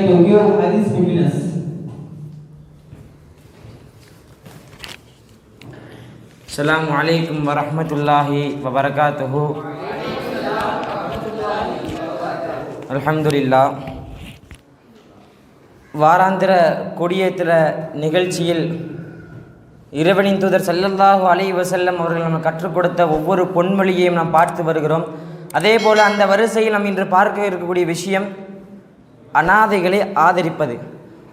to give hadith between us. Assalamu alaikum warahmatullahi wabarakatuh. Alhamdulillah. வாராந்திர கொடியேற்ற நிகழ்ச்சியில் இறைவனின் தூதர் ஸல்லல்லாஹு அலைஹி வஸல்லம் அவர்கள் நம்ம கற்றுக் கொடுத்த ஒவ்வொரு பொன்மொழியையும் நாம் பார்த்து வருகிறோம். அதே போல் அந்த வரிசையில் நாம் இன்று பார்க்க இருக்கக்கூடிய விஷயம் அனாதைகளை ஆதரிப்பது.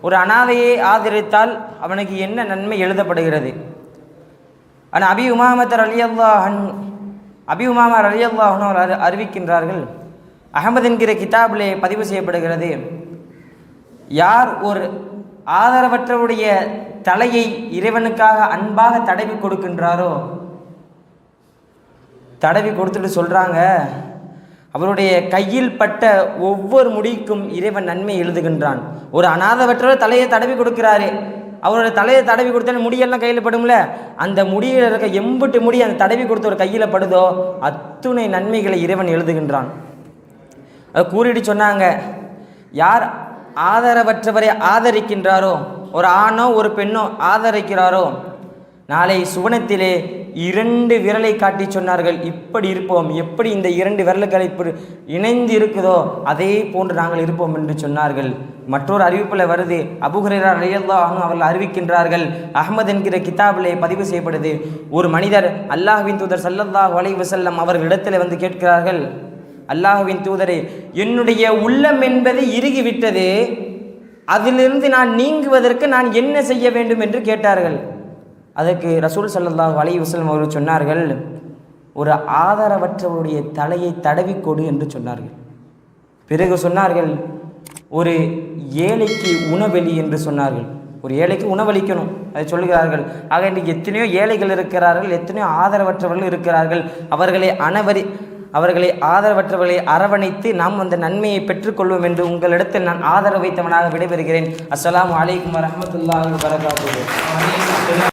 ஒரு அனாதையை ஆதரித்தால் அவனுக்கு என்ன நன்மை எழுதப்படுகிறது? ஆனால் அபி உமாமா ரலியல்லாஹு அன்ஹு அறிவிக்கின்றார்கள், அஹமது என்கிற கிதாபிலே பதிவு செய்யப்படுகிறது, யார் ஒரு ஆதரவற்றவருடைய தலையை இறைவனுக்காக அன்பாக தடவி கொடுக்கின்றாரோ, தடவி கொடுத்துட்டு சொல்கிறாங்க, அவருடைய கையில் பட்ட ஒவ்வொரு முடிக்கும் இறைவன் நன்மை எழுதுகின்றான். ஒரு அனாதவற்றவர் தலையை தடவி கொடுக்கிறாரு, அவரோட தலையை தடவி கொடுத்தாலும் முடியெல்லாம் கையில் படும்ல, அந்த முடியில் இருக்க எம்புட்டு முடி அந்த தடவி கொடுத்த ஒரு கையில் படுதோ அத்துணை நன்மைகளை இறைவன் எழுதுகின்றான். அதை கூறிட்டு சொன்னாங்க, யார் ஆதரவற்றவரை ஆதரிக்கின்றாரோ, ஒரு ஆணோ ஒரு பெண்ணோ ஆதரிக்கிறாரோ, நாளை சுவனத்திலே 2 விரலை காட்டி சொன்னார்கள், இப்படி இருப்போம், எப்படி இந்த 2 விரல்களை இணைந்து இருக்குதோ அதே போன்று நாங்கள் இருப்போம் என்று சொன்னார்கள். மற்றொரு அறிவிப்பில் வருது, அபூ ஹுரைரா ரலியல்லாஹு அன்ஹு அவர்கள் அறிவிக்கின்றார்கள், அஹ்மத் என்கிற கிதாபிலே பதிவு செய்யப்படுது, ஒரு மனிதர் அல்லாஹ்வின் தூதர் ஸல்லல்லாஹு அலைஹி வஸல்லம் அவர்களிடத்தில் வந்து கேட்கிறார்கள், அல்லாஹ்வின் தூதரே, என்னுடைய உள்ளம் என்பது இறுகிவிட்டது, அதிலிருந்து நான் நீங்குவதற்கு நான் என்ன செய்ய வேண்டும் என்று கேட்டார்கள். அதற்கு ரசூல் ஸல்லல்லாஹு அலைஹி வஸல்லம் அவர்கள் சொன்னார்கள், ஒரு ஆதரவற்றவருடைய தலையை தடவிக்கொடு என்று சொன்னார்கள். பிறகு சொன்னார்கள், ஒரு ஏழைக்கு உணவளி என்று சொன்னார்கள். ஒரு ஏழைக்கு உணவளிக்கணும், அதை சொல்லுகிறார்கள். ஆக இன்றைக்கு எத்தனையோ ஏழைகள் இருக்கிறார்கள், எத்தனையோ ஆதரவற்றவர்கள் இருக்கிறார்கள். அவர்களை ஆதரவற்றவர்களை அரவணைத்து நாம் அந்த நன்மையை பெற்றுக்கொள்வோம் என்று உங்களிடத்தில் நான் ஆதரவு வைத்தவனாக விடைபெறுகிறேன். அஸ்ஸலாமு அலைக்கும் வரஹ்மத்துல்லாஹி வபரகாத்துஹு.